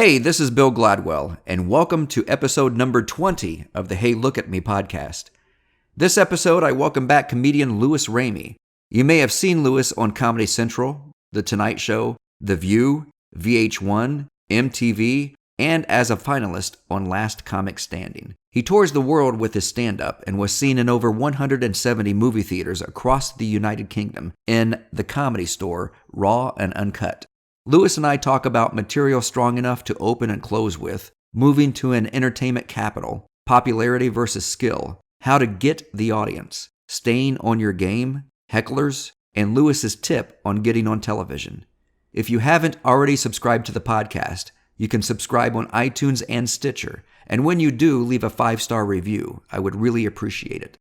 Hey, this is Bill Gladwell, and welcome to episode number 20 of the Hey Look at Me podcast. This episode, I welcome back comedian Louis Ramey. You may have seen Louis on Comedy Central, The Tonight Show, The View, VH1, MTV, and as a finalist on Last Comic Standing. He tours the world with his stand-up and was seen in over 170 movie theaters across the United Kingdom in The Comedy Store, Raw and Uncut. Louis and I talk about material strong enough to open and close with, moving to an entertainment capital, popularity versus skill, how to get the audience, staying on your game, hecklers, and Louis's tip on getting on television. If you haven't already subscribed to the podcast, you can subscribe on iTunes and Stitcher, and when you do, leave a 5-star review. I would really appreciate it.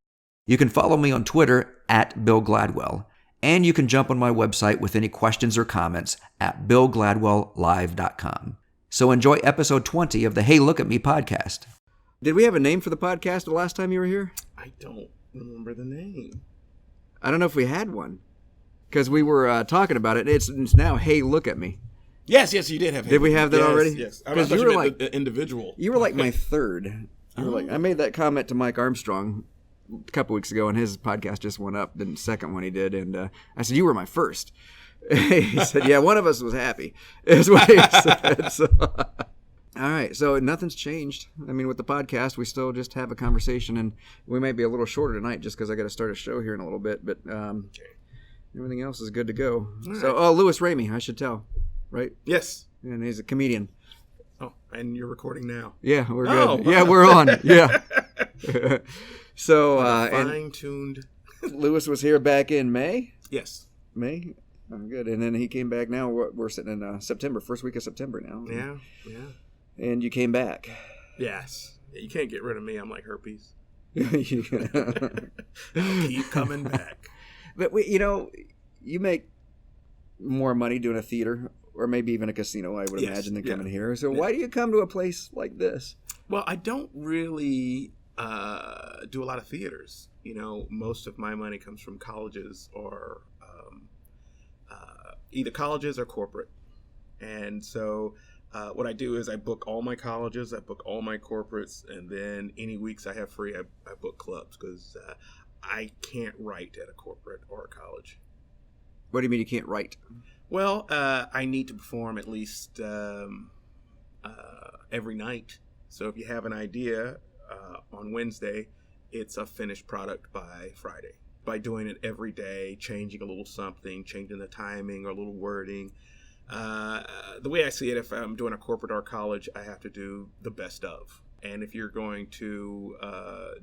You can follow me on Twitter at Bill Gladwell, and you can jump on my website with any questions or comments at BillGladwellLive.com. So enjoy episode 20 of the Hey Look at Me podcast. Did we have a name for the podcast the last time you were here? I don't remember the name. I don't know if we had one, because we were talking about it. It's now Hey Look at Me. Yes, you did have. Did we have that already? Yes. Because you were like the individual. You were like my third. I made that comment to Mike Armstrong a couple weeks ago, and his podcast just went up, the second one he did, and I said, you were my first. He said, yeah, one of us was happy, is what he said. So, all right, so nothing's changed. I mean, with the podcast, we still just have a conversation, and we might be a little shorter tonight just because I got to start a show here in a little bit, but everything else is good to go. Right. So, Louis Ramey, I should tell, right? Yes. And he's a comedian. Oh, and you're recording now. Yeah, we're good. Yeah, we're on. Yeah. So, fine-tuned. Louis was here back in May? Yes. May? Oh, good. And then he came back now. We're sitting in September, first week of September now. Yeah. And you came back. Yes. You can't get rid of me. I'm like herpes. I'll keep coming back. But, you make more money doing a theater or maybe even a casino, I would imagine, than coming here. So why do you come to a place like this? Well, I don't really do a lot of theaters. Most of my money comes from colleges or either colleges or corporate. And so what I do is I book all my colleges, I book all my corporates, and then any weeks I have free, I book clubs because I can't write at a corporate or a college. What do you mean you can't write? Well, I need to perform at least every night. So if you have an idea on Wednesday, it's a finished product by Friday. By doing it every day, changing a little something, changing the timing or a little wording. The way I see it, if I'm doing a corporate or college, I have to do the best of. And if you're going to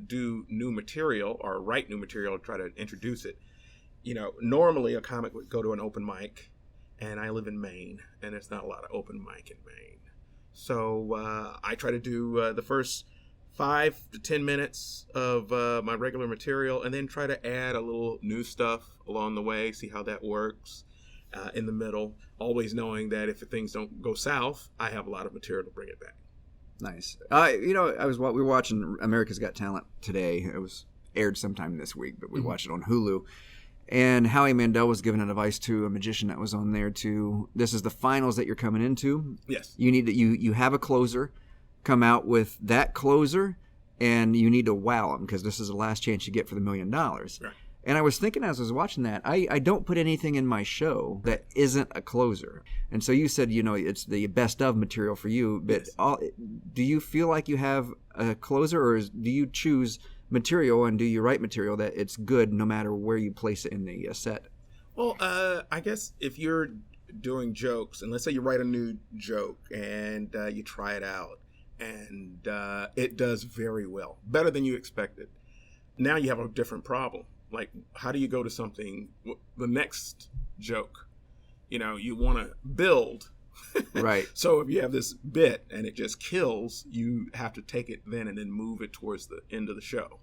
do new material or write new material, try to introduce it, normally a comic would go to an open mic, and I live in Maine, and there's not a lot of open mic in Maine. So I try to do the first 5 to 10 minutes of my regular material, and then try to add a little new stuff along the way, see how that works in the middle, always knowing that if things don't go south, I have a lot of material to bring it back. Nice. We were watching America's Got Talent today. It was aired sometime this week, but we watched it on Hulu. And Howie Mandel was giving advice to a magician that was on there this is the finals that you're coming into. Yes. You need to, you have a closer, come out with that closer, and you need to wow them because this is the last chance you get for the $1 million. Right. And I was thinking as I was watching that, I don't put anything in my show that isn't a closer. And so you said, it's the best of material for you, but yes. Do you feel like you have a closer, or do you choose material and do you write material that it's good no matter where you place it in the set? Well, I guess if you're doing jokes, and let's say you write a new joke and you try it out, and it does very well, better than you expected. Now you have a different problem. Like, how do you go to something, the next joke? You want to build. Right. So if you have this bit and it just kills, you have to take it then and then move it towards the end of the show.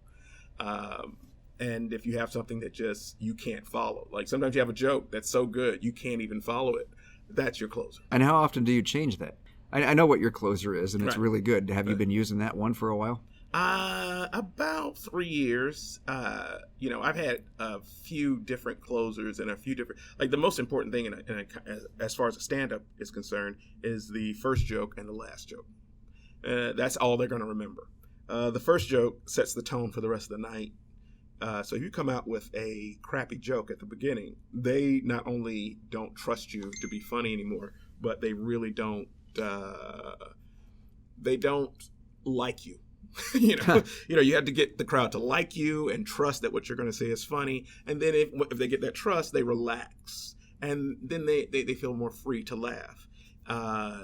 And if you have something that just you can't follow, like sometimes you have a joke that's so good you can't even follow it, that's your closer. And how often do you change that? I know what your closer is, and it's right. really good. Have you been using that one for a while? About 3 years. I've had a few different closers and a few different, like the most important thing as far as a stand-up is concerned is the first joke and the last joke. That's all they're going to remember. The first joke sets the tone for the rest of the night. So if you come out with a crappy joke at the beginning, they not only don't trust you to be funny anymore, but they really don't. They don't like you. You have to get the crowd to like you and trust that what you're going to say is funny. And then if they get that trust, they relax, and then they feel more free to laugh.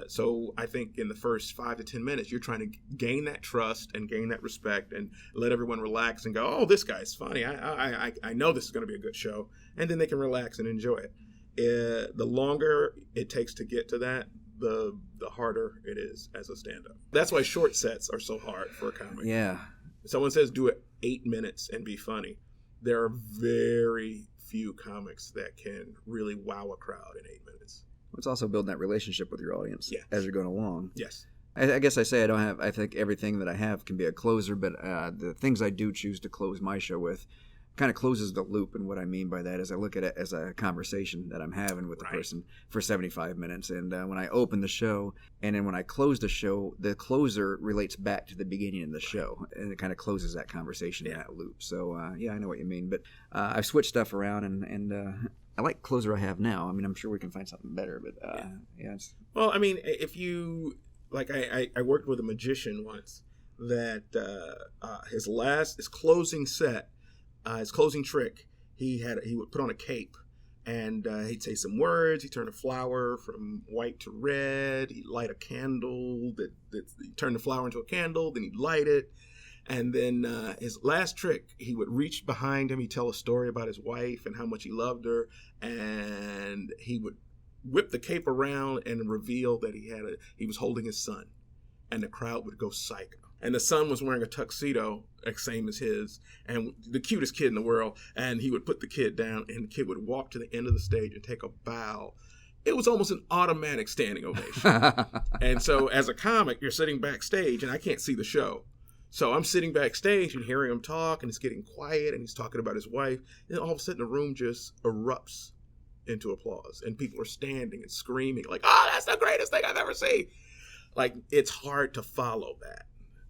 So I think in the first 5 to 10 minutes, you're trying to gain that trust and gain that respect and let everyone relax and go, oh, this guy's funny. I know this is going to be a good show. And then they can relax and enjoy it. The longer it takes to get to that, the harder it is as a stand-up. That's why short sets are so hard for a comic. Yeah. Someone says do it 8 minutes and be funny. There are very few comics that can really wow a crowd in 8 minutes. It's also building that relationship with your audience as you're going along. Yes. I guess I say I think everything that I have can be a closer, but the things I do choose to close my show with kind of closes the loop. And what I mean by that is I look at it as a conversation that I'm having with the person for 75 minutes. And when I open the show and then when I close the show, the closer relates back to the beginning of the show. And it kind of closes that conversation in that loop. So, I know what you mean. But I've switched stuff around and I like the closer I have now. I mean, I'm sure we can find something better. But, Well, I mean, if you... Like, I worked with a magician once that his closing set... his closing trick, he would put on a cape and he'd say some words. He'd turn a flower from white to red. He'd light a candle. He'd turn the flower into a candle. Then he'd light it. And then his last trick, he would reach behind him. He'd tell a story about his wife and how much he loved her. And he would whip the cape around and reveal that he was holding his son. And the crowd would go psycho. And the son was wearing a tuxedo, same as his, and the cutest kid in the world. And he would put the kid down, and the kid would walk to the end of the stage and take a bow. It was almost an automatic standing ovation. And so as a comic, you're sitting backstage, and I can't see the show. So I'm sitting backstage and hearing him talk, and it's getting quiet, and he's talking about his wife. And all of a sudden, the room just erupts into applause. And people are standing and screaming, like, oh, that's the greatest thing I've ever seen. Like, it's hard to follow that.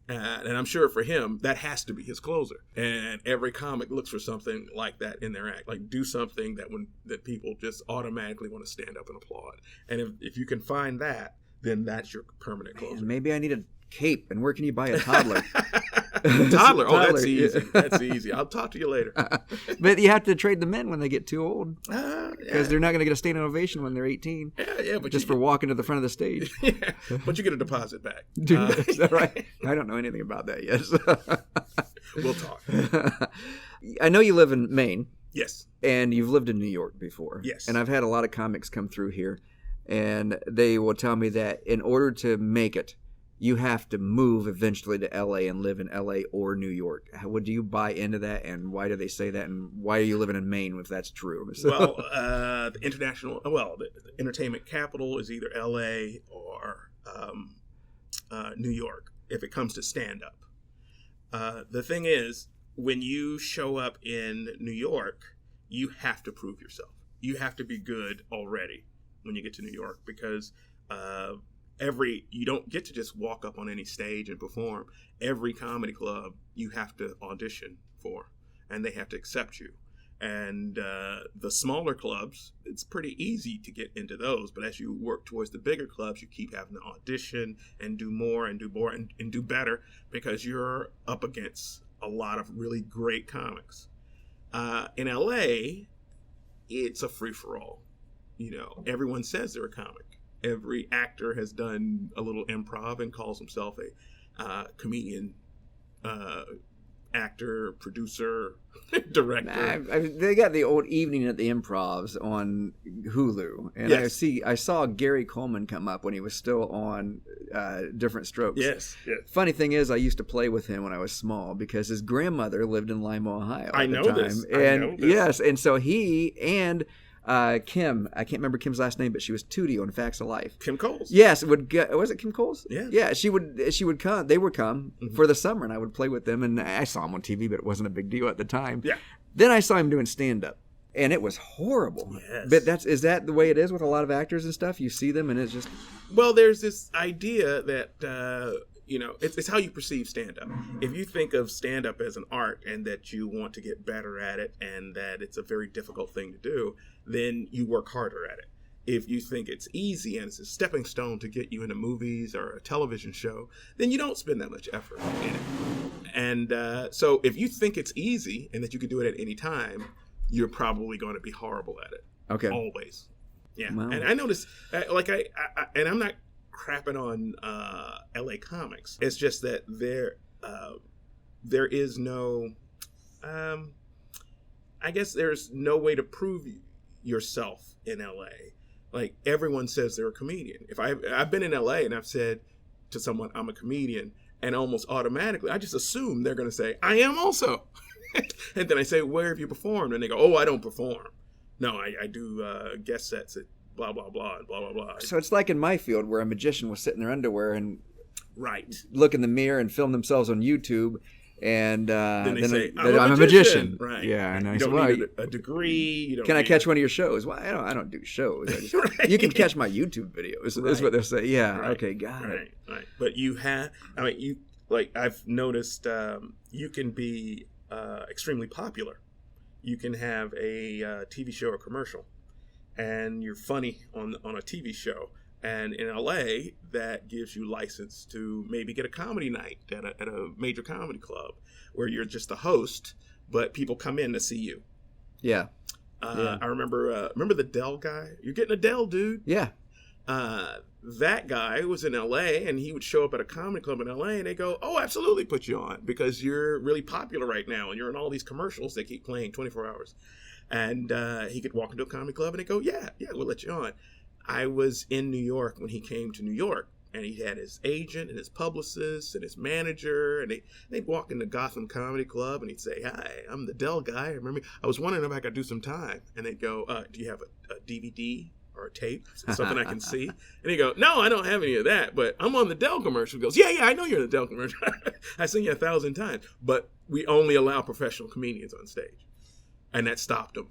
And I'm sure for him, that has to be his closer. And every comic looks for something like that in their act. Like, do something that people just automatically want to stand up and applaud. And if you can find that, then that's your permanent closer. Man, maybe I need a cape. And where can you buy a toddler? Toddler? Oh, that's easy. That's easy. I'll talk to you later. But you have to trade them in when they get too old. Because they're not going to get a standing ovation when they're 18. Yeah, but just for walking to the front of the stage. Yeah, but you get a deposit back. Is that right? I don't know anything about that yet. We'll talk. I know you live in Maine. Yes. And you've lived in New York before. Yes. And I've had a lot of comics come through here. And they will tell me that in order to make it, you have to move eventually to L.A. and live in L.A. or New York. Do you buy into that, and why do they say that, and why are you living in Maine if that's true? So. Well, the entertainment capital is either L.A. or New York if it comes to stand-up. The thing is, when you show up in New York, you have to prove yourself. You have to be good already when you get to New York because... you don't get to just walk up on any stage and perform. Every comedy club you have to audition for, and they have to accept you. And the smaller clubs, it's pretty easy to get into those. But as you work towards the bigger clubs, you keep having to audition and do more and do more and do better because you're up against a lot of really great comics. In LA, it's a free-for-all. Everyone says they're a comic. Every actor has done a little improv and calls himself a comedian, actor, producer, director. They got the old Evening at the Improvs on Hulu, and yes. I saw Gary Coleman come up when he was still on Different Strokes. Yes. Funny thing is, I used to play with him when I was small because his grandmother lived in Lima, Ohio. I know this. Yes, and so he and Kim, I can't remember Kim's last name, but she was Tootie on Facts of Life. Kim Coles. Yes, was it Kim Coles? Yeah. Yeah, she would come. They would come for the summer, and I would play with them. And I saw him on TV, but it wasn't a big deal at the time. Yeah. Then I saw him doing stand up, and it was horrible. Yes. But is that the way it is with a lot of actors and stuff? You see them, and it's just Well, there's this idea that it's how you perceive stand-up. If you think of stand-up as an art and that you want to get better at it and that it's a very difficult thing to do, then you work harder at it. If you think it's easy and it's a stepping stone to get you into movies or a television show, then you don't spend that much effort in it. And so if you think it's easy and that you can do it at any time, you're probably going to be horrible at it. okay. Always. Yeah. Wow. And I noticed, and I'm not crapping on LA comics. It's just that there is no, I guess there's no way to prove yourself in LA. Like everyone says they're a comedian. If I've been in LA and I've said to someone I'm a comedian, and almost automatically I just assume they're going to say I am also. And then I say, where have you performed? And they go, oh, I don't perform. No, I do guest sets at blah, blah, blah, and blah, blah, blah. So it's like in my field where a magician will sit in their underwear and right. look in the mirror and film themselves on YouTube, and then they say, I'm a magician. Right. Yeah, and you don't need a degree. You don't can I need catch one of your shows? Well, I don't do shows. Right. You can catch my YouTube videos. That's what they're saying. Yeah. Right. Okay. Got it. Right. But you have. I mean, you like I've noticed. You can be extremely popular. You can have a TV show or commercial, and you're funny on a TV show. And in LA, that gives you license to maybe get a comedy night at a major comedy club where you're just the host, but people come in to see you. Yeah. I remember the Dell guy. You're getting a Dell, dude. Yeah. That guy was in LA, and he would show up at a comedy club in LA, and they go, oh, absolutely put you on because you're really popular right now, and you're in all these commercials that keep playing 24 hours. And he could walk into a comedy club, and they go, yeah, we'll let you on. I was in New York when he came to New York, and he had his agent and his publicist and his manager, and they'd walk into Gotham Comedy Club, and he'd say, hi, I'm the Dell guy. Remember, I was wondering if I could do some time. And they'd go, do you have a DVD or a tape, something I can see? And he'd go, no, I don't have any of that, but I'm on the Dell commercial. He goes, yeah, I know you're in the Dell commercial. I've seen you 1,000 times, but we only allow professional comedians on stage. And that stopped him.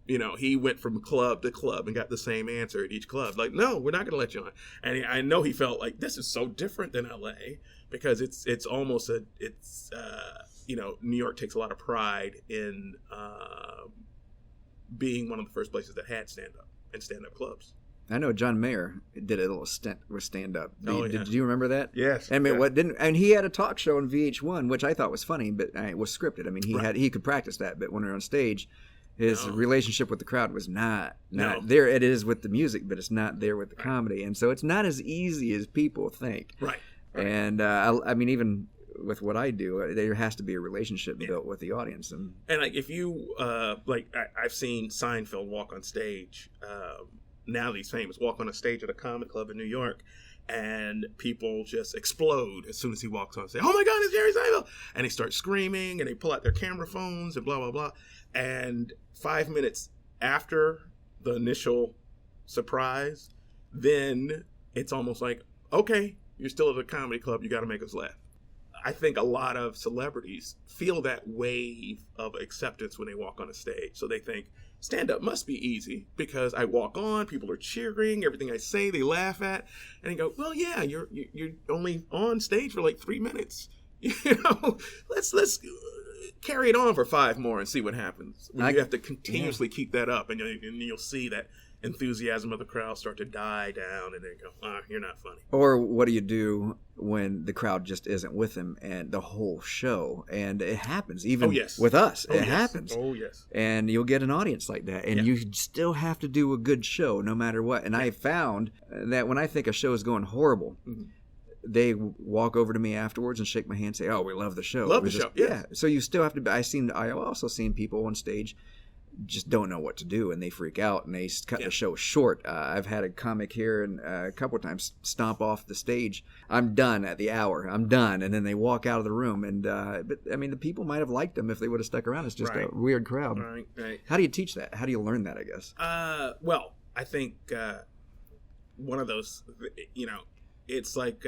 You know, he went from club to club and got the same answer at each club. Like, no, we're not going to let you on. And I know he felt like this is so different than LA because it's almost New York takes a lot of pride in being one of the first places that had stand-up and stand-up clubs. I know John Mayer did a little stint with stand-up. Did you remember that? Yes. I mean, and he had a talk show on VH1, which I thought was funny, but it was scripted. I mean, he could practice that, but when we were on stage, his relationship with the crowd was not there. It is with the music, but it's not there with the comedy, and so it's not as easy as people think. Right. And I mean, even with what I do, there has to be a relationship built with the audience, and like if you I've seen Seinfeld walk on stage. Now that he's famous, walk on a stage at a comedy club in New York, and people just explode as soon as he walks on stage. Oh my God, it's Jerry Seinfeld! And they start screaming, and they pull out their camera phones, and blah, blah, blah. And 5 minutes after the initial surprise, then it's almost like, okay, you're still at a comedy club, you got to make us laugh. I think a lot of celebrities feel that wave of acceptance when they walk on a stage. So they think, stand-up must be easy because I walk on, people are cheering, everything I say they laugh at, and they go, well, yeah, you're only on stage for like 3 minutes. You know, let's carry it on for 5 more and see what happens. You have to continuously keep that up, and you'll see that enthusiasm of the crowd start to die down, and they go, you're not funny. Or what do you do when the crowd just isn't with him and the whole show? And it happens even with us. It happens. Oh, yes. And you'll get an audience like that, and you still have to do a good show no matter what. And I found that when I think a show is going horrible, they walk over to me afterwards and shake my hand and say, oh, we love the show. Love the show. Yeah. So you still have to. I also seen people on stage just don't know what to do, and they freak out and they cut the show short. I've had a comic here and a couple of times stomp off the stage. I'm done at the hour. I'm done, and then they walk out of the room. And but I mean, the people might have liked them if they would have stuck around. It's just a weird crowd. Right. How do you teach that? How do you learn that? I guess. Well, I think one of those, it's like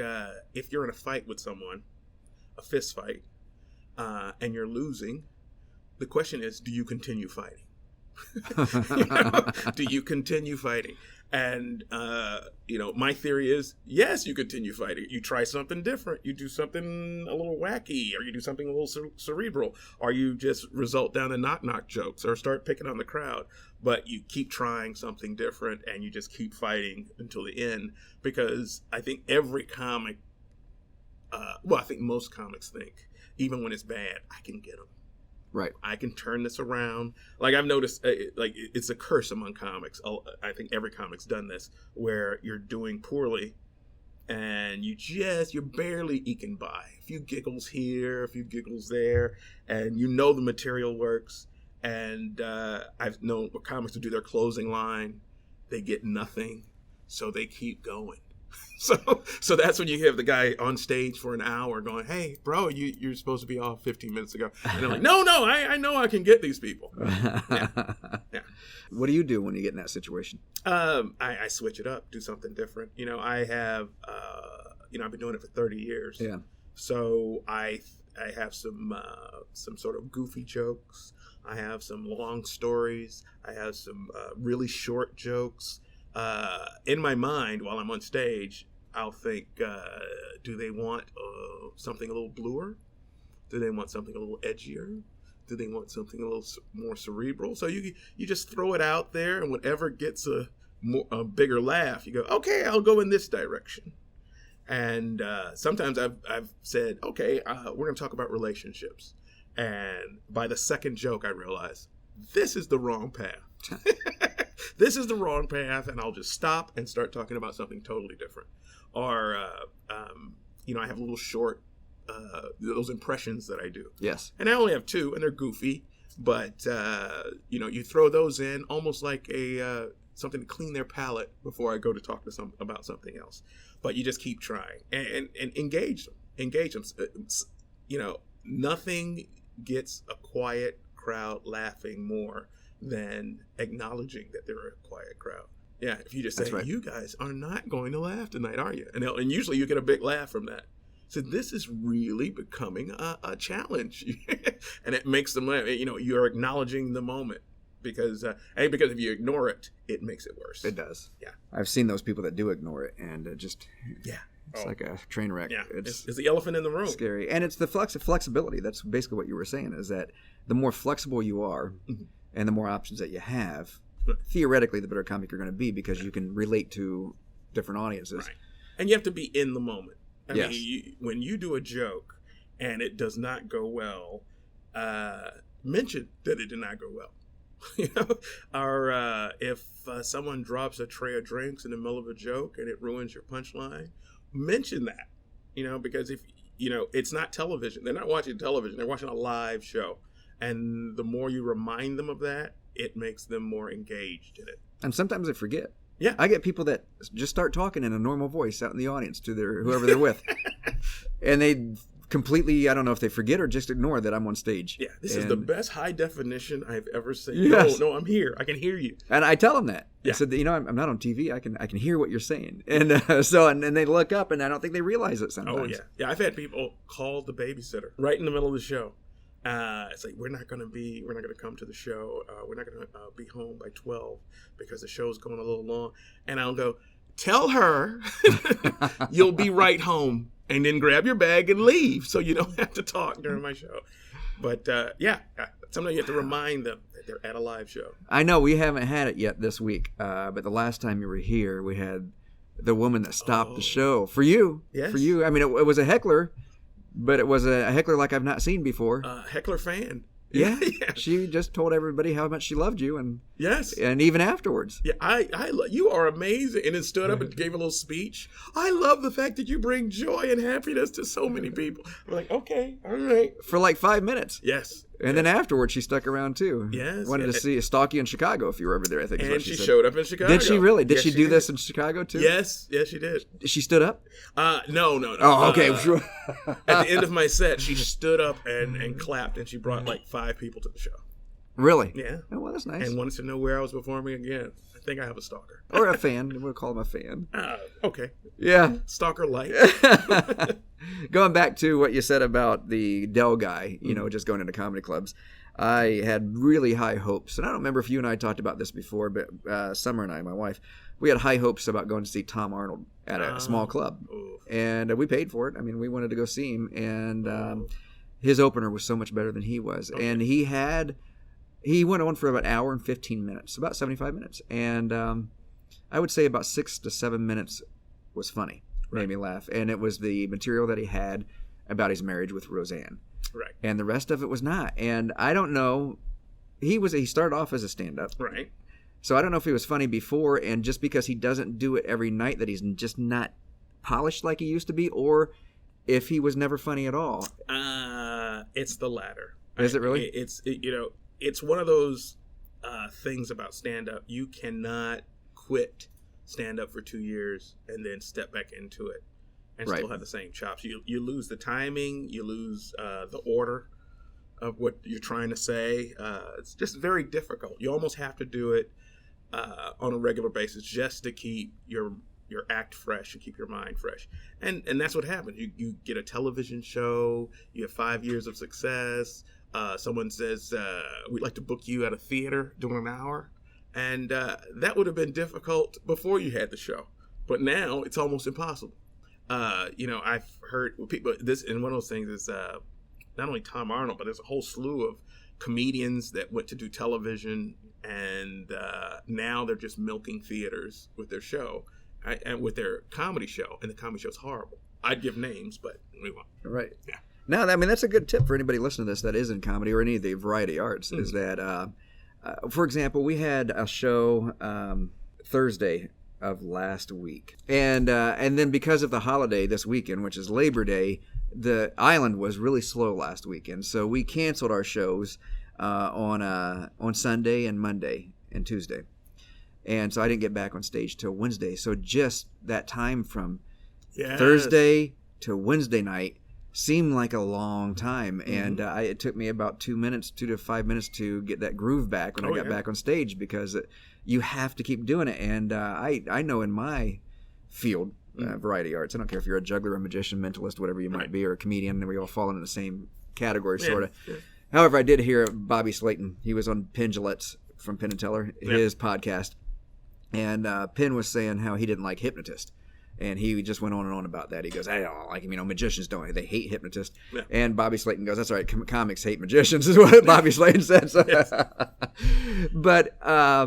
if you're in a fight with someone, a fist fight, and you're losing, the question is, do you continue fighting? Do you continue fighting? And my theory is, yes, you continue fighting. You try something different. You do something a little wacky, or you do something a little cerebral, or you just result down the knock jokes, or start picking on the crowd. But you keep trying something different, and you just keep fighting until the end. Because I think every comic, I think most comics think, even when it's bad, I can get them. Right. I can turn this around. Like I've noticed, it's a curse among comics. I think every comic's done this, where you're doing poorly, and you're barely eking by. A few giggles here, a few giggles there, and the material works. And I've known comics to do their closing line, they get nothing, so they keep going. So that's when you have the guy on stage for an hour going, "Hey, bro, you're supposed to be off 15 minutes ago." And they're like, "No, I know I can get these people." Yeah. What do you do when you get in that situation? I switch it up, do something different. I have, I've been doing it for 30 years. Yeah. So I have some sort of goofy jokes. I have some long stories. I have some really short jokes. In my mind, while I'm on stage, I'll think, do they want something a little bluer? Do they want something a little edgier? Do they want something a little more cerebral? So you just throw it out there, and whatever gets a bigger laugh, you go, okay, I'll go in this direction. And sometimes I've said, okay, we're going to talk about relationships. And by the second joke, I realize this is the wrong path. This is the wrong path, and I'll just stop and start talking about something totally different. Or, I have little short, those impressions that I do. Yes. And I only have 2, and they're goofy, but, you throw those in almost like something to clean their palate before I go to talk to about something else. But you just keep trying and engage them. Engage them. Nothing gets a quiet crowd laughing more than acknowledging that they're a quiet crowd. Yeah, if you just say, right, "You guys are not going to laugh tonight, are you?" And usually you get a big laugh from that. So this is really becoming a challenge. And it makes them laugh. You're acknowledging the moment. Because if you ignore it, it makes it worse. It does. Yeah. I've seen those people that do ignore it, and it's like a train wreck. Yeah. It's the elephant in the room. Scary. And it's the flexibility. That's basically what you were saying, is that the more flexible you are, mm-hmm, and the more options that you have, theoretically, the better comic you're going to be, because you can relate to different audiences. Right. And you have to be in the moment. I mean, when you do a joke and it does not go well, mention that it did not go well. Or if someone drops a tray of drinks in the middle of a joke and it ruins your punchline, mention that. Because if it's not television, they're not watching television, they're watching a live show. And the more you remind them of that, it makes them more engaged in it. And sometimes they forget. Yeah. I get people that just start talking in a normal voice out in the audience to whoever they're with. And they completely, I don't know if they forget or just ignore that I'm on stage. Yeah, this is the best high definition I've ever seen. Yes. No, I'm here. I can hear you. And I tell them that. Yeah. I said, I'm not on TV. I can hear what you're saying. And and they look up, and I don't think they realize it sometimes. Oh yeah, yeah. I've had people call the babysitter right in the middle of the show. It's like, we're not going to come to the show. We're not going to be home by 12 because the show's going a little long. And I'll go, tell her you'll be right home, and then grab your bag and leave so you don't have to talk during my show. But sometimes you have to remind them that they're at a live show. I know we haven't had it yet this week, but the last time you were here, we had the woman that stopped the show for you. Yes. For you. I mean, it was a heckler. But it was a heckler like I've not seen before. Heckler fan. Yeah. She just told everybody how much she loved you, and yes, and even afterwards. Yeah, you are amazing, and then stood up and gave a little speech. I love the fact that you bring joy and happiness to so many people. I'm like, okay, all right, for like 5 minutes. Yes, And then afterwards, she stuck around too. Yes. Wanted to stalk you in Chicago if you were ever there, I think. And she showed up in Chicago. Did she really? Did yes, she do this in Chicago too? Yes, she did. She stood up? No. Oh, okay. At the end of my set, she stood up and clapped, and she brought like 5 people to the show. Really? Yeah. Oh, well, that's nice. And wanted to know where I was performing again. I think I have a stalker. Or a fan. We'll call him a fan. Okay. Yeah. Stalker light. Going back to what you said about the Dell guy, just going into comedy clubs, I had really high hopes. And I don't remember if you and I talked about this before, but Summer and I, my wife, we had high hopes about going to see Tom Arnold at a small club. And we paid for it. I mean, we wanted to go see him. And his opener was so much better than he was. Okay. And he went on for about an hour and 15 minutes, about 75 minutes. And I would say about 6 to 7 minutes was funny. Right. Made me laugh. And it was the material that he had about his marriage with Roseanne. Right. And the rest of it was not. And I don't know. He started off as a stand-up. Right. So I don't know if he was funny before, and just because he doesn't do it every night that he's just not polished like he used to be, or if he was never funny at all. It's the latter. Is it really? It's one of those things about stand-up. You cannot quit stand-up for 2 years and then step back into it and still have the same chops. You lose the timing. You lose the order of what you're trying to say. It's just very difficult. You almost have to do it on a regular basis just to keep your act fresh and keep your mind fresh. And that's what happens. You get a television show. You have 5 years of success. Someone says, we'd like to book you at a theater during an hour. And that would have been difficult before you had the show. But now it's almost impossible. I've heard people, this, and one of those things is not only Tom Arnold, but there's a whole slew of comedians that went to do television, and now they're just milking theaters with their show, and with their comedy show, and the comedy show's horrible. I'd give names, but we won't. Right. Yeah. No, I mean, that's a good tip for anybody listening to this that is in comedy or any of the variety arts, is that, for example, we had a show Thursday of last week, and then because of the holiday this weekend, which is Labor Day, the island was really slow last weekend, so we canceled our shows on Sunday and Monday and Tuesday, and so I didn't get back on stage till Wednesday. So just that time from Thursday to Wednesday night seemed like a long time, and it took me about 2 to 5 minutes to get that groove back when I got back on stage, because you have to keep doing it. And I know in my field, variety arts, I don't care if you're a juggler, a magician, mentalist, whatever you might be, or a comedian, and we all fall into the same category, sort of. Yeah. However, I did hear Bobby Slayton. He was on Penn Jillette's from Penn & Teller, his podcast, and Penn was saying how he didn't like hypnotists. And he just went on and on about that. He goes, I don't like him. Magicians don't. They hate hypnotists. Yeah. And Bobby Slayton goes, that's all right. Comics hate magicians, is what Bobby Slayton said. So. Yes. But, I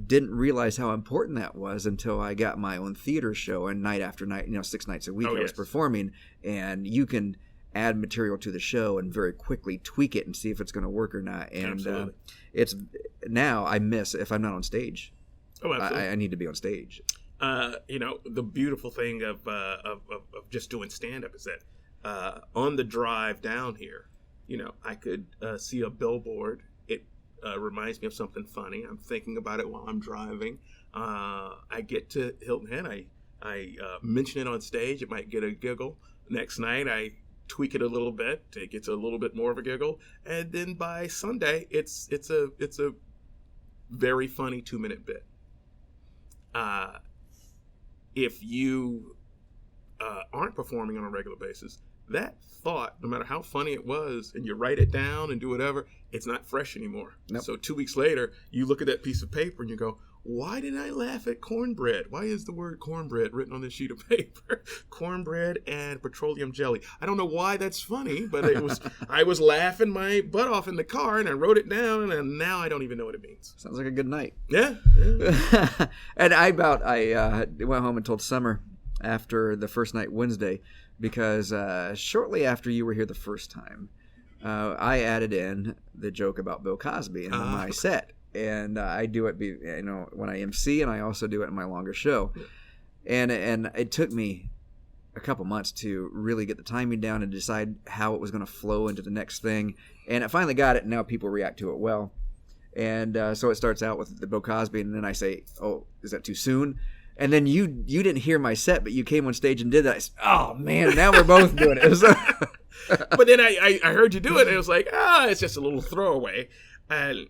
didn't realize how important that was until I got my own theater show. And night after night, 6 nights a week, I was performing. And you can add material to the show and very quickly tweak it and see if it's going to work or not. And it's now I miss if I'm not on stage. Oh, absolutely. I need to be on stage. The beautiful thing of just doing stand-up is that on the drive down here, I could see a billboard. It reminds me of something funny. I'm thinking about it while I'm driving. I get to Hilton Head. I mention it on stage. It might get a giggle. Next night, I tweak it a little bit. It gets a little bit more of a giggle. And then by Sunday, it's a very funny 2-minute bit. If you aren't performing on a regular basis, that thought, no matter how funny it was, and you write it down and do whatever, it's not fresh anymore. Nope. So 2 weeks later, you look at that piece of paper and you go, why did I laugh at cornbread? Why is the word cornbread written on this sheet of paper? Cornbread and petroleum jelly. I don't know why that's funny, but I was laughing my butt off in the car, and I wrote it down, and now I don't even know what it means. Sounds like a good night. Yeah. And I went home and told Summer after the first night Wednesday, because shortly after you were here the first time, I added in the joke about Bill Cosby into my set. And I do it, when I MC, and I also do it in my longer show. And it took me a couple months to really get the timing down and decide how it was going to flow into the next thing. And I finally got it, and now people react to it well. And so it starts out with the Bill Cosby, and then I say, "Oh, is that too soon?" And then you didn't hear my set, but you came on stage and did that. I said, "Oh man, now we're both doing it." But then I heard you do it, and it was like, it's just a little throwaway. And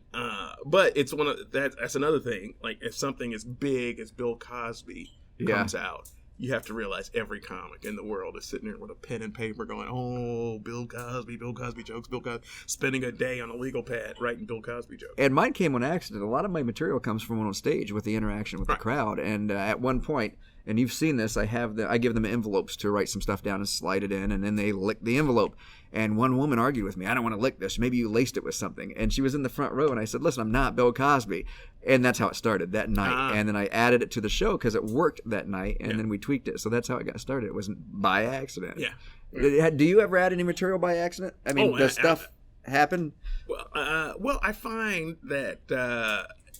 but it's that's another thing. Like if something as big as Bill Cosby comes out, you have to realize every comic in the world is sitting there with a pen and paper going, "Oh, Bill Cosby jokes, Bill Cosby," spending a day on a legal pad writing Bill Cosby jokes. And mine came on accident. A lot of my material comes from on stage with the interaction with the crowd. And at one point, and you've seen this, I give them envelopes to write some stuff down and slide it in, and then they lick the envelope. And one woman argued with me, "I don't want to lick this. Maybe you laced it with something." And she was in the front row, and I said, "Listen, I'm not Bill Cosby." And that's how it started that night. And then I added it to the show because it worked that night, and then we tweaked it. So that's how it got started. It wasn't by accident. Yeah. Do you ever add any material by accident? I mean, does stuff happen? Well, I find that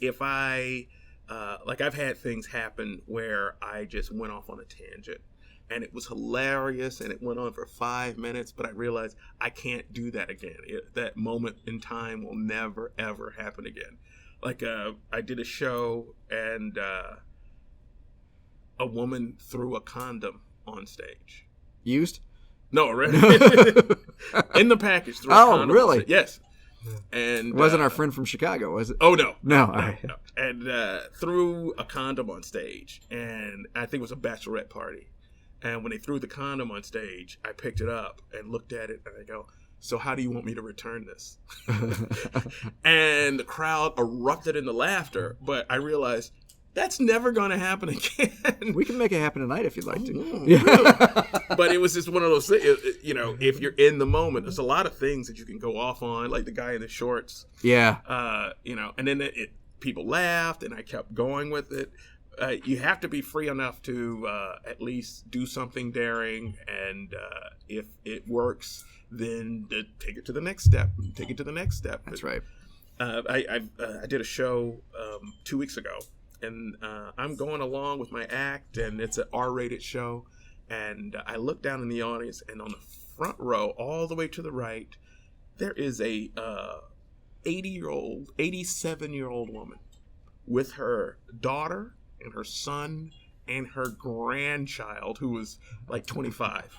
if I I've had things happen where I just went off on a tangent. And it was hilarious, and it went on for 5 minutes, but I realized I can't do that again. That moment in time will never, ever happen again. Like, I did a show, and a woman threw a condom on stage. Used? No, right? In the package. Threw a condom really? On stage. Yes. And wasn't our friend from Chicago, was it? Oh, no. No. No. And threw a condom on stage, and I think it was a bachelorette party. And when they threw the condom on stage, I picked it up and looked at it, and I go, "So how do you want me to return this?" And the crowd erupted into laughter, but I realized that's never going to happen again. We can make it happen tonight if you'd like to. Really? But it was just one of those things, if you're in the moment, there's a lot of things that you can go off on, like the guy in the shorts. Yeah. And then people laughed, and I kept going with it. You have to be free enough to at least do something daring, and if it works, then take it to the next step. That's right. I did a show 2 weeks ago, and I'm going along with my act, and it's an R-rated show, and I look down in the audience, and on the front row, all the way to the right, there is a 87-year-old woman with her daughter and her son and her grandchild, who was like 25,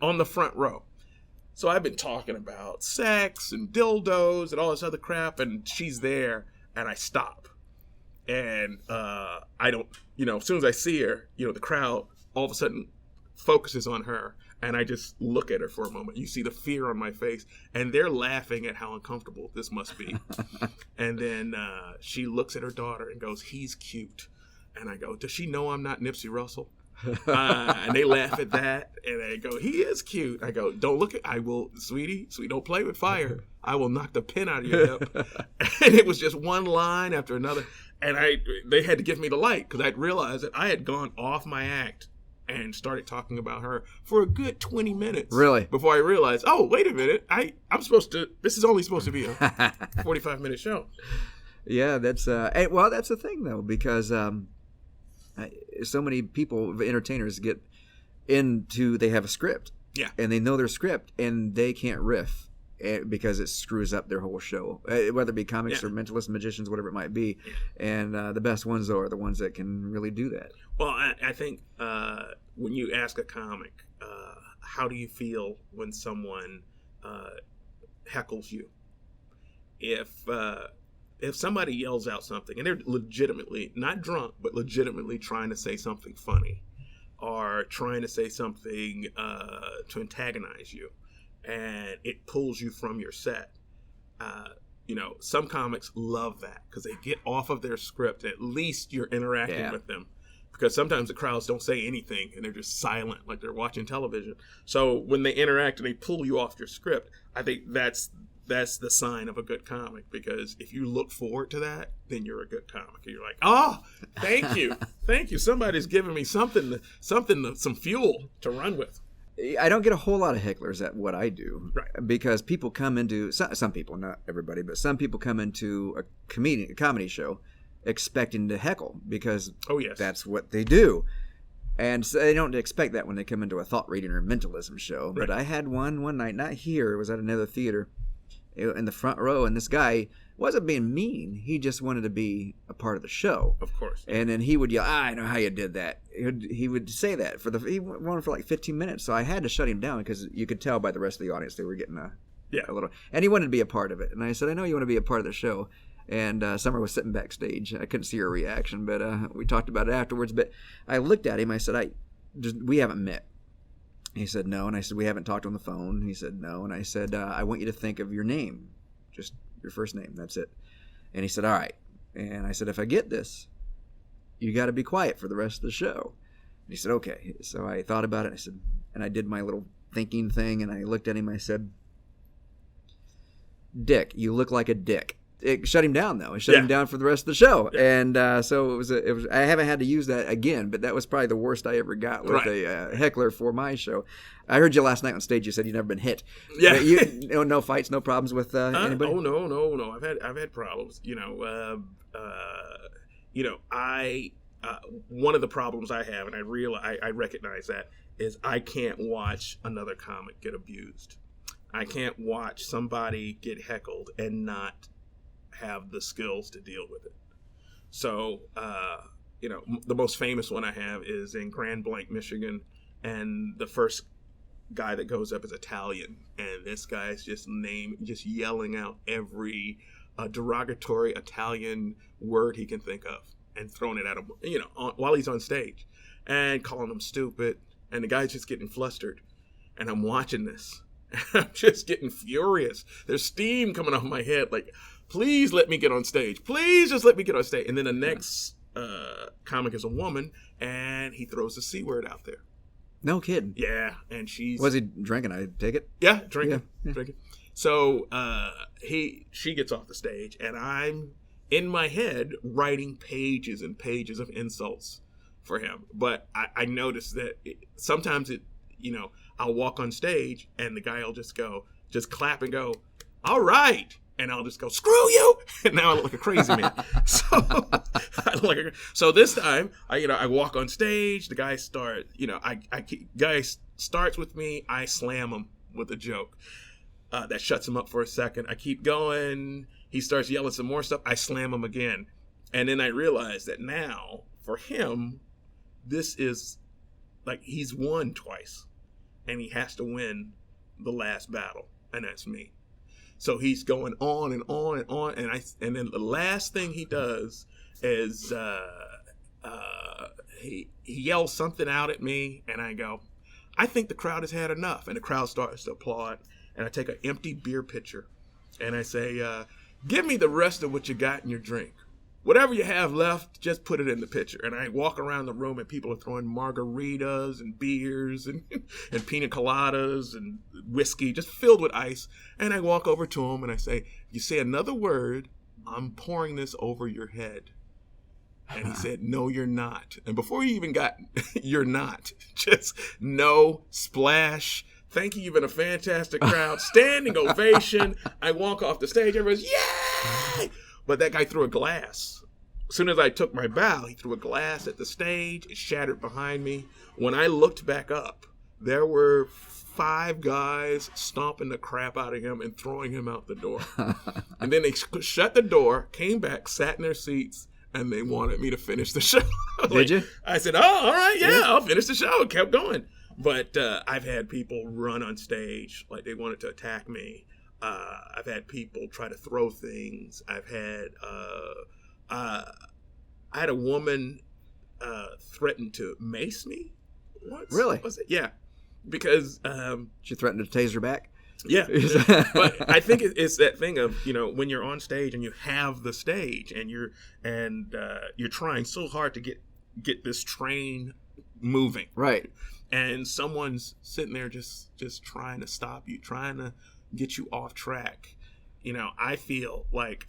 on the front row. So I've been talking about sex and dildos and all this other crap, and she's there, and I stop. And I don't, as soon as I see her, the crowd all of a sudden focuses on her, and I just look at her for a moment. You see the fear on my face, and they're laughing at how uncomfortable this must be. And then she looks at her daughter and goes, "He's cute." And I go, "Does she know I'm not Nipsey Russell?" And they laugh at that, and I go, "He is cute." I go, "Don't look at, I will, sweetie, don't play with fire. I will knock the pin out of your hip." And it was just one line after another. And they had to give me the light, because I'd realized that I had gone off my act and started talking about her for a good 20 minutes. Really? Before I realized, oh, wait a minute, this is only supposed to be a 45-minute show. Yeah, that's the thing, though, because so many people, entertainers, get into, they have a script. Yeah. And they know their script, and they can't riff because it screws up their whole show, whether it be comics or mentalists, magicians, whatever it might be. Yeah. And the best ones, though, are the ones that can really do that. Well, I think when you ask a comic, how do you feel when someone heckles you? If somebody yells out something, and they're legitimately, not drunk, but legitimately trying to say something funny, or trying to say something to antagonize you, and it pulls you from your set, some comics love that, because they get off of their script. At least you're interacting with them, because sometimes the crowds don't say anything, and they're just silent, like they're watching television. So when they interact and they pull you off your script, I think that's the sign of a good comic, because if you look forward to that, then you're a good comic. And you're like, "Oh, thank you. Thank you. Somebody's giving me some fuel to run with." I don't get a whole lot of hecklers at what I do, right? Because people come into, some people, not everybody, but some people come into a comedy show expecting to heckle, because that's what they do. And so they don't expect that when they come into a thought reading or mentalism show. Right. But I had one night, not here, it was at another theater in the front row, and this guy wasn't being mean. He just wanted to be a part of the show. Of course. And then he would yell, I know how you did that. He would say that. He went on for like 15 minutes, so I had to shut him down because you could tell by the rest of the audience they were getting a little... And he wanted to be a part of it. And I said, I know you want to be a part of the show. And Summer was sitting backstage. I couldn't see her reaction, but we talked about it afterwards. But I looked at him. I said, we haven't met. He said, no. And I said, we haven't talked on the phone. He said, no. And I said, I want you to think of your name. Just your first name. That's it. And he said, all right. And I said, if I get this, you got to be quiet for the rest of the show. And he said, okay. So I thought about it. I said, and I did my little thinking thing. And I looked at him. I said, Dick, you look like a dick. It shut him down, though. It shut him down for the rest of the show. Yeah. And so it was. I haven't had to use that again, but that was probably the worst I ever got with a heckler for my show. I heard you last night on stage. You said you've never been hit. Yeah. No fights, no problems with anybody? Oh, no. I've had problems. One of the problems I have, and I recognize that, is I can't watch another comic get abused. I can't watch somebody get heckled and not have the skills to deal with it. So, the most famous one I have is in Grand Blanc, Michigan, and the first guy that goes up is Italian, and this guy's just yelling out every derogatory Italian word he can think of and throwing it at him, while he's on stage, and calling him stupid, and the guy's just getting flustered, and I'm watching this. I'm just getting furious. There's steam coming off my head. Like, please let me get on stage. Please just let me get on stage. And then the next comic is a woman, and he throws the C word out there. No kidding. Yeah, and she's... Was he drinking? I take it. Yeah, drinking. So she gets off the stage, and I'm in my head writing pages and pages of insults for him. But I noticed that sometimes I'll walk on stage and the guy will just clap and go, all right. And I'll just go, screw you. And now I look like a crazy man. So this time, I walk on stage. The guy starts with me. I slam him with a joke. That shuts him up for a second. I keep going. He starts yelling some more stuff. I slam him again. And then I realize that now, for him, this is like he's won twice. And he has to win the last battle, and that's me. So he's going on and on and on, and then the last thing he does is he yells something out at me, and I go, I think the crowd has had enough, and the crowd starts to applaud, and I take an empty beer pitcher, and I say, give me the rest of what you got in your drink. Whatever you have left, just put it in the pitcher. And I walk around the room and people are throwing margaritas and beers and pina coladas and whiskey, just filled with ice. And I walk over to them and I say, you say another word, I'm pouring this over your head. And he said, no, you're not. And before he even got, you're not. Just no, splash. Thank you. You've been a fantastic crowd. Standing ovation. I walk off the stage. Everybody's, yay! But that guy threw a glass. As soon as I took my bow, he threw a glass at the stage. It shattered behind me. When I looked back up, there were 5 guys stomping the crap out of him and throwing him out the door. And then they shut the door, came back, sat in their seats, and they wanted me to finish the show. Did you? I said, oh, all right, yeah, I'll finish the show. Kept going. But I've had people run on stage like they wanted to attack me. I've had people try to throw things. I've had I had a woman threaten to mace me once. Really? Was it? Yeah, because she threatened to taser back. Yeah, but I think it's that thing of when you're on stage and you have the stage and you're trying so hard to get this train moving, right? And someone's sitting there just trying to stop you, trying to get you off track. I feel like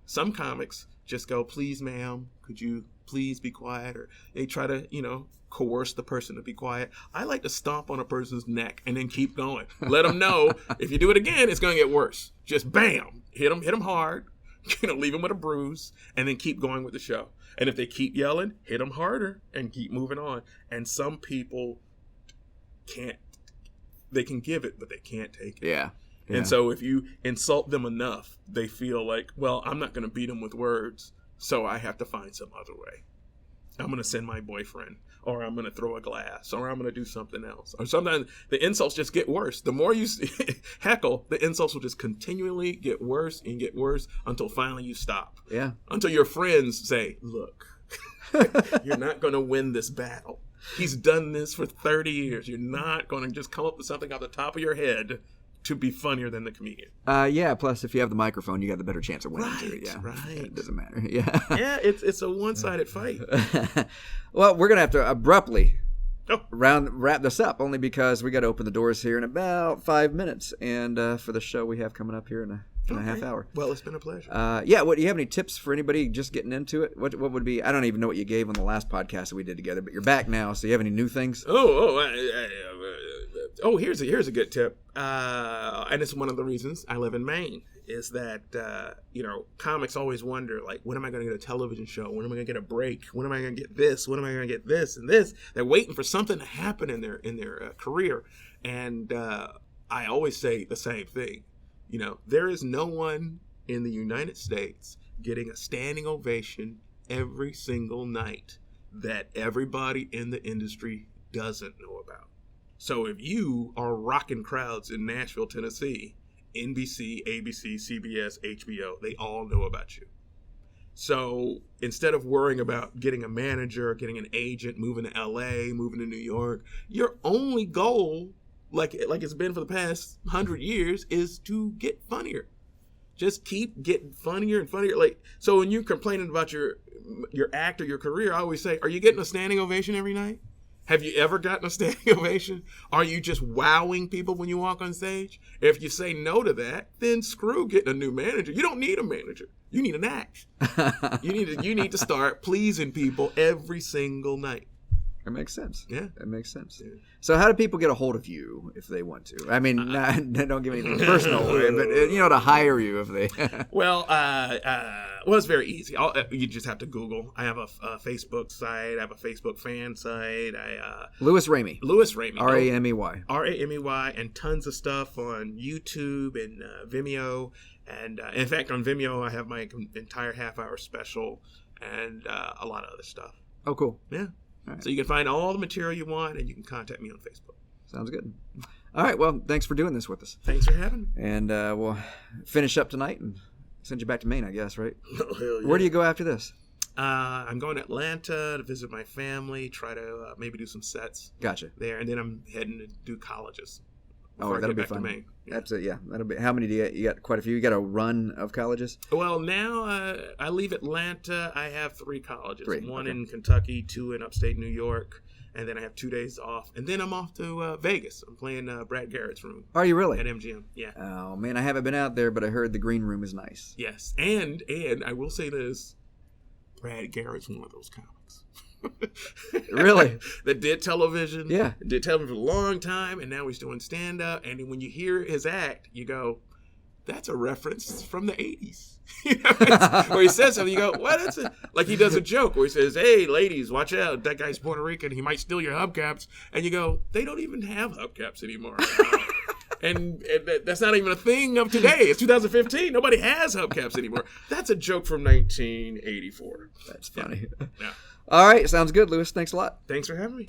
some comics just go, please, ma'am, could you please be quiet? Or they try to, coerce the person to be quiet. I like to stomp on a person's neck and then keep going. Let them know if you do it again, it's going to get worse. Just bam, hit them hard, leave them with a bruise, and then keep going with the show. And if they keep yelling, hit them harder and keep moving on. And some people can't. They can give it, but they can't take it. Yeah. And so if you insult them enough, they feel like, well, I'm not going to beat them with words, so I have to find some other way. I'm going to send my boyfriend, or I'm going to throw a glass, or I'm going to do something else. Or sometimes the insults just get worse. The more you heckle, the insults will just continually get worse and get worse until finally you stop. Yeah. Until your friends say, look, you're not going to win this battle. He's done this for 30 years. You're not going to just come up with something off the top of your head to be funnier than the comedian. Yeah, plus if you have the microphone, you got the better chance of winning, too. Yeah, right. It doesn't matter. Yeah. Yeah, it's a one-sided fight. Well, we're going to have to abruptly wrap this up, only because we got to open the doors here in about 5 minutes, and for the show we have coming up here in a half hour. Well, it's been a pleasure. What do you have any tips for anybody just getting into it? What would be? I don't even know what you gave on the last podcast that we did together, but you're back now, so you have any new things? Here's a good tip, and it's one of the reasons I live in Maine. Is that comics always wonder, like, when am I going to get a television show? When am I going to get a break? When am I going to get this? When am I going to get this and this? They're waiting for something to happen in their career, and I always say the same thing. There is no one in the United States getting a standing ovation every single night that everybody in the industry doesn't know about. So if you are rocking crowds in Nashville, Tennessee, NBC, ABC, CBS, HBO, they all know about you. So instead of worrying about getting a manager, getting an agent, moving to LA, moving to New York, your only goal, like it's been for the past 100 years, is to get funnier. Just keep getting funnier and funnier. So when you're complaining about your act or your career, I always say, are you getting a standing ovation every night? Have you ever gotten a standing ovation? Are you just wowing people when you walk on stage? If you say no to that, then screw getting a new manager. You don't need a manager. You need an act. You need to start pleasing people every single night. That makes sense. Yeah. That makes sense. Yeah. So how do people get a hold of you if they want to? I mean, don't give me anything personal, but, to hire you if they... Well, it's very easy. You just have to Google. I have a Facebook site. I have a Facebook fan site. Louis Ramey. Louis Ramey. Ramey. Ramey, and tons of stuff on YouTube and Vimeo. And in fact, on Vimeo, I have my entire half-hour special and a lot of other stuff. Oh, cool. Yeah. Right. So you can find all the material you want, and you can contact me on Facebook. Sounds good. All right. Well, thanks for doing this with us. Thanks for having me. And we'll finish up tonight and send you back to Maine, I guess, right? Oh, hell yeah. Where do you go after this? I'm going to Atlanta to visit my family, try to maybe do some sets. Gotcha. There, and then I'm heading to do colleges. That'll be fun. Yeah. That's it. Yeah, that'll be. How many do you get? You got quite a few. You got a run of colleges. Well, now I leave Atlanta. I have 3 colleges. One okay. in Kentucky, 2 in upstate New York, and then I have 2 days off. And then I'm off to Vegas. I'm playing Brad Garrett's room. Are you really? At MGM. Yeah. Oh man, I haven't been out there, but I heard the green room is nice. Yes, and I will say this: Brad Garrett's one of those comics. Really? That did television. Yeah. Did television for a long time, and now he's doing stand-up. And when you hear his act, you go, that's a reference from the 80s. Where he says something, you go, what? That's it. Like he does a joke where he says, hey, ladies, watch out. That guy's Puerto Rican. He might steal your hubcaps. And you go, they don't even have hubcaps anymore. And that's not even a thing of today. It's 2015. Nobody has hubcaps anymore. That's a joke from 1984. That's funny. Yeah. All right. Sounds good, Louis. Thanks a lot. Thanks for having me.